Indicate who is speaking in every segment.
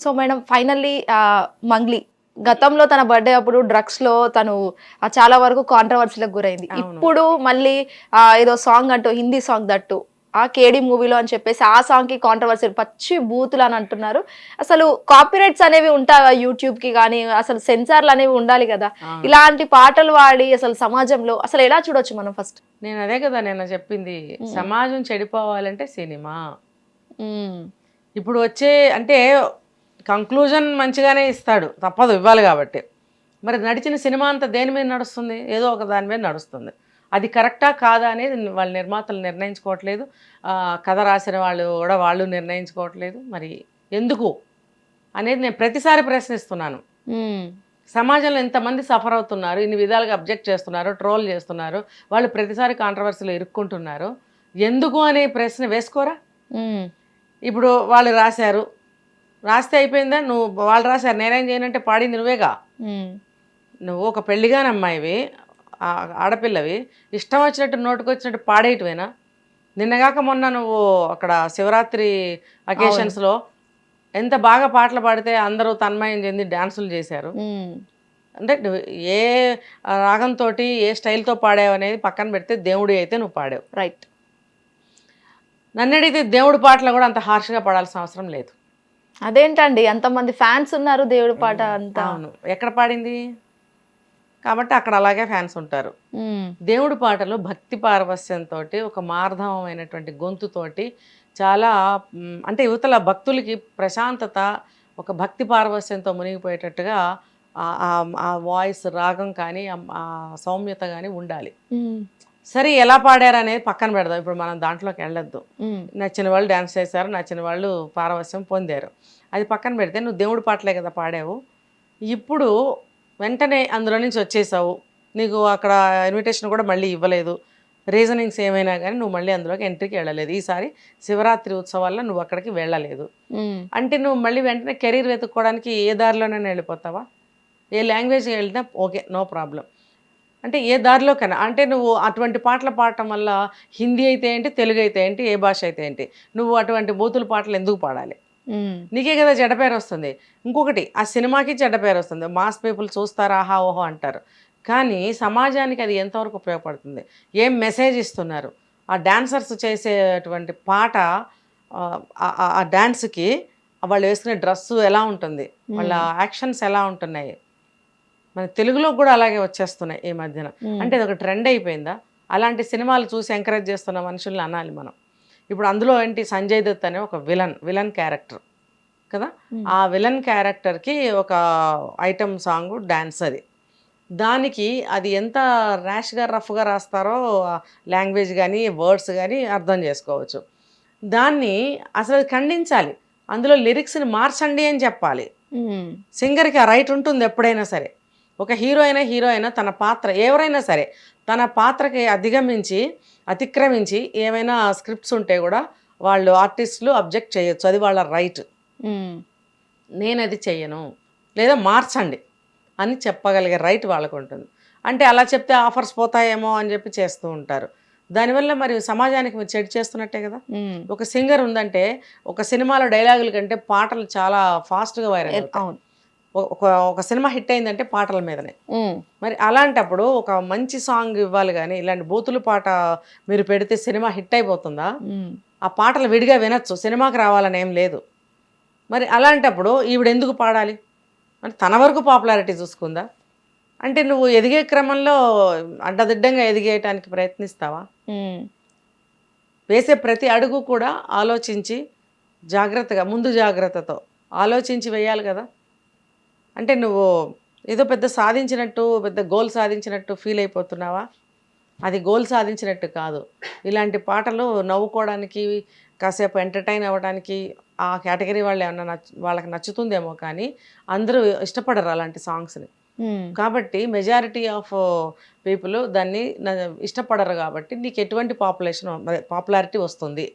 Speaker 1: So madam finally Mangli గతంలో తన birthday అప్పుడు డ్రగ్స్ లో తను చాలా వరకు కాంట్రవర్సీలకు గురైంది.
Speaker 2: అవును.
Speaker 1: ఇప్పుడు మళ్ళీ ఏదో సాంగ్ అంటూ హిందీ సాంగ్ దట్టు ఆ కేడి మూవీలో అని చెప్పేసి ఆ సాంగ్ కి కాంట్రవర్సీ పచ్చి బూతులు అని అంటున్నారు. అసలు కాపీరైట్స్ అనేవి ఉంటాయా యూట్యూబ్ కి కానీ, అసలు సెన్సార్లు అనేవి ఉండాలి కదా,
Speaker 2: అవును.
Speaker 1: ఇలాంటి పాటలు వాడి అసలు సమాజంలో అసలు ఎలా చూడొచ్చు మనం ఫస్ట్?
Speaker 2: నేను అదే కదా నేను చెప్పింది. సమాజం చెడిపోవాలంటే సినిమా. ఇప్పుడు వచ్చే అంటే కంక్లూజన్ మంచిగానే ఇస్తాడు, తప్పదు ఇవ్వాలి కాబట్టి. మరి నడిచిన సినిమా అంతా దేని మీద నడుస్తుంది? ఏదో ఒక దాని మీద నడుస్తుంది. అది కరెక్టా కాదా అనేది వాళ్ళ నిర్మాతలు నిర్ణయించుకోవట్లేదు. కథ రాసిన వాళ్ళు కూడా వాళ్ళు నిర్ణయించుకోవట్లేదు. మరి ఎందుకు అనేది నేను ప్రతిసారి ప్రశ్నిస్తున్నాను. సమాజంలో ఎంతమంది సఫర్ అవుతున్నారు, ఇన్ని విధాలుగా అబ్జెక్ట్ చేస్తున్నారు, ట్రోల్ చేస్తున్నారు, వాళ్ళు ప్రతిసారి కాంట్రవర్సీలో ఇరుక్కుంటున్నారు. ఎందుకు అనే ప్రశ్న వేసుకోరా? ఇప్పుడు వాళ్ళు రాశారు, రాస్తే అయిపోయిందా? వాళ్ళు రాశారు, నేనేం చేయనంటే పాడింది నువ్వేగా. నువ్వు ఒక పెళ్లిగాని అమ్మాయివి, ఆడపిల్లవి, ఇష్టం వచ్చినట్టు నోటుకొచ్చినట్టు పాడేయటమేనా? నిన్నగాక మొన్న నువ్వు అక్కడ శివరాత్రి అకేషన్స్లో ఎంత బాగా పాటలు పాడితే అందరూ తన్మయం చెంది డ్యాన్సులు చేశారు. అంటే నువ్వు ఏ రాగంతో ఏ స్టైల్తో పాడావు అనేది పక్కన పెడితే దేవుడి అయితే నువ్వు పాడావు,
Speaker 1: రైట్.
Speaker 2: నన్ను అడిగితే దేవుడి పాటలు కూడా అంత హార్ష్గా పాడాల్సిన అవసరం లేదు.
Speaker 1: అదేంటండి అంతమంది ఫ్యాన్స్ ఉన్నారు దేవుడి పాట అంతా.
Speaker 2: అవును, ఎక్కడ పాడింది కాబట్టి అక్కడ అలాగే ఫ్యాన్స్ ఉంటారు. దేవుడి పాటలు భక్తి పారవస్యంతో, ఒక మార్ధవమైనటువంటి గొంతుతోటి, చాలా అంటే యువతల భక్తులకి ప్రశాంతత, ఒక భక్తి పారవస్యంతో మునిగిపోయేటట్టుగా ఆ వాయిస్ రాగం కానీ ఆ సౌమ్యత కానీ ఉండాలి. సరే, ఎలా పాడారు అనేది పక్కన పెడదాం, ఇప్పుడు మనం దాంట్లోకి వెళ్ళొద్దు. నచ్చిన వాళ్ళు డ్యాన్స్ చేశారు, నచ్చిన వాళ్ళు పారవస్యం పొందారు, అది పక్కన పెడితే నువ్వు దేవుడి పాటలే కదా పాడావు. ఇప్పుడు వెంటనే అందులో నుంచి వచ్చేసావు, నీకు అక్కడ ఇన్విటేషన్ కూడా మళ్ళీ ఇవ్వలేదు, రీజనింగ్స్ ఏమైనా కానీ నువ్వు మళ్ళీ అందులోకి ఎంట్రీకి వెళ్ళలేదు. ఈసారి శివరాత్రి ఉత్సవాల్లో నువ్వు అక్కడికి వెళ్ళలేదు అంటే నువ్వు మళ్ళీ వెంటనే కెరీర్ వెతుక్కోవడానికి ఏ దారిలోనైనా వెళ్ళిపోతావా? ఏ లాంగ్వేజ్కి వెళ్తే ఓకే, నో ప్రాబ్లం. అంటే ఏ దారిలోకైనా, అంటే నువ్వు అటువంటి పాటలు పాడటం వల్ల హిందీ అయితే ఏంటి, తెలుగు అయితే ఏంటి, ఏ భాష అయితే ఏంటి, నువ్వు అటువంటి బూతుల పాటలు ఎందుకు పాడాలి? నీకే కదా చెడ్డ పేరు వస్తుంది. ఇంకొకటి, ఆ సినిమాకి చెడ్డ పేరు వస్తుంది, మాస్ పీపుల్ చూస్తారు, ఆహా ఓహో అంటారు. కానీ సమాజానికి అది ఎంతవరకు ఉపయోగపడుతుంది? ఏం మెసేజ్ ఇస్తున్నారు? ఆ డాన్సర్స్ చేసేటువంటి పాట, ఆ డ్యాన్స్కి వాళ్ళు వేసుకునే డ్రెస్సు ఎలా ఉంటుంది, వాళ్ళ యాక్షన్స్ ఎలా ఉంటున్నాయి, మన తెలుగులో కూడా అలాగే వచ్చేస్తున్నాయి ఈ మధ్యన. అంటే అది ఒక ట్రెండ్ అయిపోయిందా? అలాంటి సినిమాలు చూసి ఎంకరేజ్ చేస్తున్న మనుషుల్ని అనాలి మనం. ఇప్పుడు అందులో ఏంటి, సంజయ్ దత్ అనే ఒక విలన్ క్యారెక్టర్ కదా, ఆ విలన్ క్యారెక్టర్కి ఒక ఐటమ్ సాంగ్ డ్యాన్స్, దానికి అది ఎంత ర్యాష్గా రఫ్గా రాస్తారో లాంగ్వేజ్ కానీ వర్డ్స్ కానీ అర్థం చేసుకోవచ్చు. దాన్ని అసలు ఖండించాలి, అందులో లిరిక్స్ని మార్చండి అని చెప్పాలి. సింగర్కి ఆ రైట్ ఉంటుంది ఎప్పుడైనా సరే. ఒక హీరోయిన్ తన పాత్ర, ఎవరైనా సరే తన పాత్రకి అతిక్రమించి ఏమైనా స్క్రిప్ట్స్ ఉంటే కూడా వాళ్ళు ఆర్టిస్టులు అబ్జెక్ట్ చేయొచ్చు, అది వాళ్ళ రైట్. నేను అది చెయ్యను లేదా మార్చండి అని చెప్పగలిగే రైట్ వాళ్ళకు ఉంటుంది. అంటే అలా చెప్తే ఆఫర్స్ పోతాయేమో అని చెప్పి చేస్తూ ఉంటారు. దానివల్ల మరి సమాజానికి మీరు చెడు చేస్తున్నట్టే కదా. ఒక సింగర్ ఉందంటే ఒక సినిమాలో డైలాగుల కంటే పాటలు చాలా ఫాస్ట్గా వైరల్ అవుతాయి. ఒక సినిమా హిట్ అయిందంటే పాటల మీదనే. మరి అలాంటప్పుడు ఒక మంచి సాంగ్ ఇవ్వాలి, కానీ ఇలాంటి బూతులు పాట మీరు పెడితే సినిమా హిట్ అయిపోతుందా? ఆ పాటలు విడిగా వినొచ్చు, సినిమాకి రావాలని ఏం లేదు. మరి అలాంటప్పుడు ఈవిడ ఎందుకు పాడాలి? అంటే తన వరకు పాపులారిటీ చూసుకుందా? అంటే నువ్వు ఎదిగే క్రమంలో అడ్డదిడ్డంగా ఎదిగేయటానికి ప్రయత్నిస్తావా? వేసే ప్రతి అడుగు కూడా ఆలోచించి జాగ్రత్తగా, ముందు జాగ్రత్తతో ఆలోచించి వేయాలి కదా. అంటే నువ్వు ఏదో పెద్ద సాధించినట్టు, పెద్ద గోల్ సాధించినట్టు ఫీల్ అయిపోతున్నావా? అది గోల్ సాధించినట్టు కాదు. ఇలాంటి పాటలు నవ్వుకోవడానికి, కాసేపు ఎంటర్టైన్ అవ్వడానికి ఆ కేటగిరీ వాళ్ళు ఏమన్నా వాళ్ళకి నచ్చుతుందేమో, కానీ అందరూ ఇష్టపడరు అలాంటి సాంగ్స్ని. కాబట్టి మెజారిటీ ఆఫ్ పీపుల్ దాన్ని ఇష్టపడరు. కాబట్టి నీకు ఎటువంటి పాపులారిటీ వస్తుంది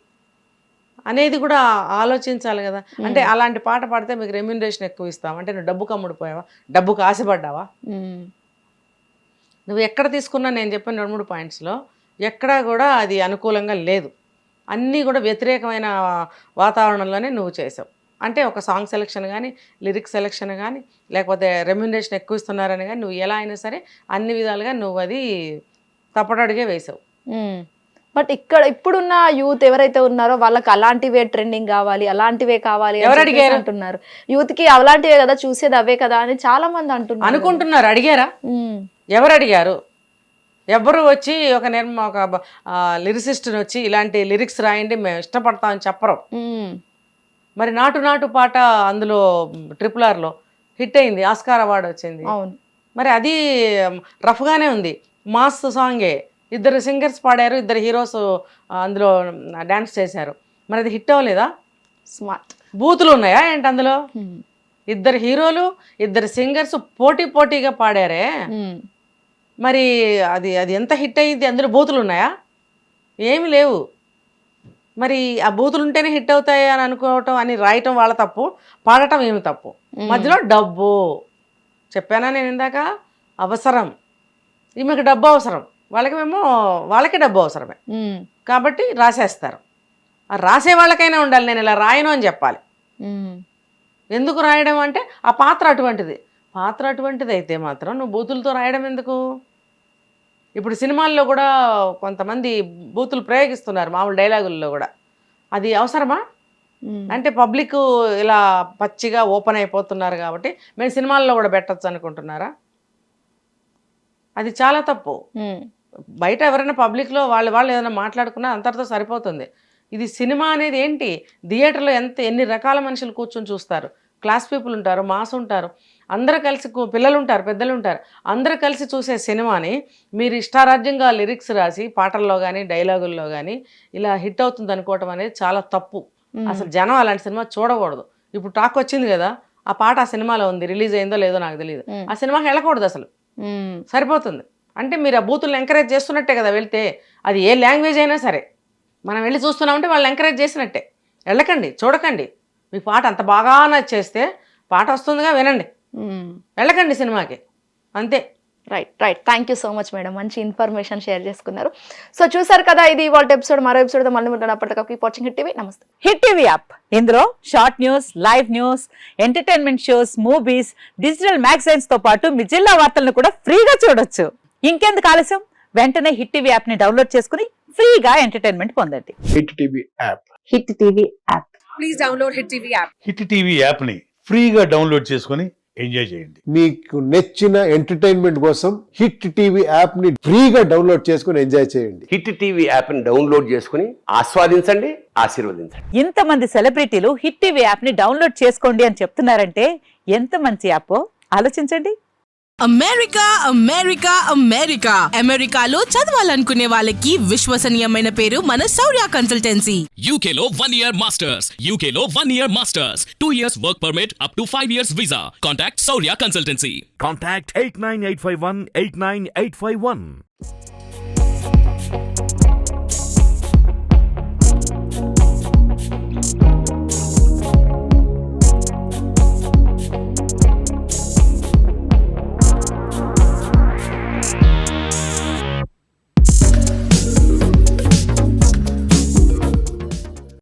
Speaker 2: అనేది కూడా ఆలోచించాలి కదా. అంటే అలాంటి పాట పాడితే మీకు రెమ్యూనరేషన్ ఎక్కువ ఇస్తాం అంటే నువ్వు డబ్బుకు అమ్ముడిపోయావా? డబ్బుకు ఆశపడ్డావా? నువ్వు ఎక్కడ తీసుకున్నా నేను చెప్పిన 2-3 పాయింట్స్లో ఎక్కడా కూడా అది అనుకూలంగా లేదు. అన్నీ కూడా వ్యతిరేకమైన వాతావరణంలోనే నువ్వు చేసావు. అంటే ఒక సాంగ్ సెలెక్షన్ కానీ, లిరిక్స్ సెలెక్షన్ కానీ, లేకపోతే రెమ్యునరేషన్ ఎక్కువ ఇస్తున్నారని కానీ, నువ్వు ఎలా అయినా సరే అన్ని విధాలుగా నువ్వు అది తప్పటడుగే వేసావు.
Speaker 1: బట్ ఇప్పుడున్న యూత్ ఎవరైతే ఉన్నారో వాళ్ళకి అలాంటివే ట్రెండింగ్ కావాలి, అలాంటివే కావాలి
Speaker 2: ఎవరు అడిగారు
Speaker 1: అంటున్నారు. యూత్ కి అలాంటివే కదా చూసేది, అవే కదా అని చాలా మంది
Speaker 2: అనుకుంటున్నారు. అడిగారా? ఎవరు అడిగారు? ఎవరు వచ్చి ఒక లిరిసిస్ట్ని వచ్చి ఇలాంటి లిరిక్స్ రాయండి మేము ఇష్టపడతామని చెప్పరు. మరి నాటు పాట అందులో RRRలో హిట్ అయింది, ఆస్కార్ అవార్డు వచ్చింది. మరి అది రఫ్గానే ఉంది, మాస్ సాంగే, 2 సింగర్స్ పాడారు, 2 హీరోస్ అందులో డాన్స్ చేశారు. మరి అది హిట్ అవ్వలేదా?
Speaker 1: స్మార్ట్.
Speaker 2: బూతులు ఉన్నాయా ఏంటి అందులో? 2 హీరోలు 2 సింగర్స్ పోటీగా పాడారే, మరి అది ఎంత హిట్ అయ్యింది? అందులో బూతులు ఉన్నాయా? ఏమి లేవు. మరి ఆ బూతులు ఉంటేనే హిట్ అవుతాయి అని అనుకోవటం, అని రాయటం వాళ్ళ తప్పు, పాడటం ఏమి తప్పు? మధ్యలో డబ్బు చెప్పానా నేను ఇందాక, అవసరం, ఈమెకు డబ్బు అవసరం, వాళ్ళకి డబ్బు అవసరమే కాబట్టి రాసేస్తారు. ఆ రాసే వాళ్ళకైనా ఉండాలి, నేను ఇలా రాయను అని చెప్పాలి. ఎందుకు రాయడం అంటే ఆ పాత్ర అటువంటిది అయితే మాత్రం నువ్వు బూతులతో రాయడం ఎందుకు? ఇప్పుడు సినిమాల్లో కూడా కొంతమంది బూతులు ప్రయోగిస్తున్నారు మామూలు డైలాగుల్లో కూడా. అది అవసరమా? అంటే పబ్లిక్ ఇలా పచ్చిగా ఓపెన్ అయిపోతున్నారు కాబట్టి మేము సినిమాల్లో కూడా పెట్టచ్చు అనుకుంటున్నారా? అది చాలా తప్పు. బయట ఎవరైనా పబ్లిక్లో వాళ్ళు ఏదైనా మాట్లాడుకున్నా అంతటితో సరిపోతుంది. ఇది సినిమా అనేది ఏంటి? థియేటర్లో ఎన్ని రకాల మనుషులు కూర్చొని చూస్తారు. క్లాస్ పీపుల్ ఉంటారు, మాస్ ఉంటారు, అందరూ కలిసి, పిల్లలు ఉంటారు, పెద్దలు ఉంటారు, అందరూ కలిసి చూసే సినిమాని మీరు ఇష్టారాజ్యంగా లిరిక్స్ రాసి పాటల్లో కానీ డైలాగుల్లో కానీ ఇలా హిట్ అవుతుంది అనుకోవటం అనేది చాలా తప్పు. అసలు జనం అలాంటి సినిమా చూడకూడదు. ఇప్పుడు టాక్ వచ్చింది కదా, ఆ పాట ఆ సినిమాలో ఉంది, రిలీజ్ అయిందో లేదో నాకు తెలియదు, ఆ సినిమాకి వెళ్ళకూడదు అసలు, సరిపోతుంది. అంటే మీరు ఆ బూతులను ఎంకరేజ్ చేస్తున్నట్టే కదా వెళ్తే. అది ఏ లాంగ్వేజ్ అయినా సరే మనం వెళ్ళి చూస్తున్నామంటే వాళ్ళు ఎంకరేజ్ చేసినట్టే. వెళ్ళకండి, చూడకండి. మీ పాట అంత బాగా నచ్చేస్తే పాట వస్తుందిగా వినండి, వెళ్ళకండి సినిమాకి, అంతే.
Speaker 1: Right. Thank you so much madam, మంచి ఇన్ఫర్మేషన్ షేర్ చేసుకున్నారు. సో చూసారు కదా, ఇది ఇవాళ ఎపిసోడ్. మరో ఎపిసోడ్తో మళ్ళీ ఉంటాను. Keep watching hit TV. నమస్తే.
Speaker 3: హిట్ టీవీ యాప్, ఇందులో short news, live news, entertainment shows, movies, digital magazines తో పాటు మీ జిల్లా వార్తలను కూడా ఫ్రీగా చూడొచ్చు. ఇంకెందుకు ఆలస్యం, వెంటనే హిట్ టీవీ యాప్ ని డౌన్లోడ్ చేసుకుని ఫ్రీగా ఎంటర్టైన్మెంట్ పొందండి.
Speaker 4: Hit TV app.
Speaker 3: Hit TV app.
Speaker 5: Please download hit TV app.
Speaker 6: Hit TV app ని ఫ్రీగా డౌన్లోడ్ చేసుకుని ఎంజాయ్ చేయండి.
Speaker 4: మీకు నచ్చిన ఎంటర్టైన్మెంట్ కోసం హిట్ టీవీ యాప్ ని ఫ్రీగా డౌన్లోడ్ చేసుకుని ఎంజాయ్ చేయండి.
Speaker 7: హిట్ టీవీ యాప్ ని డౌన్లోడ్ చేసుకుని ఆస్వాదించండి, ఆశీర్వదించండి.
Speaker 3: ఇంతమంది సెలబ్రిటీలు హిట్ టీవీ యాప్ ని డౌన్లోడ్ చేసుకోండి అని చెప్తున్నారంటే ఎంత మంచి యాప్ ఆలోచించండి.
Speaker 5: అమెరికాలో చదవాలనుకునే వాళ్ళకి విశ్వసనీయమైన పేరు మన శౌర్య కన్సల్టెన్సీ.
Speaker 8: UK లో 1 year masters, UK లో 1 year masters, 2 years work permit up to 5 years visa. Contact Saurya Consultancy.
Speaker 9: Contact 89851 89851.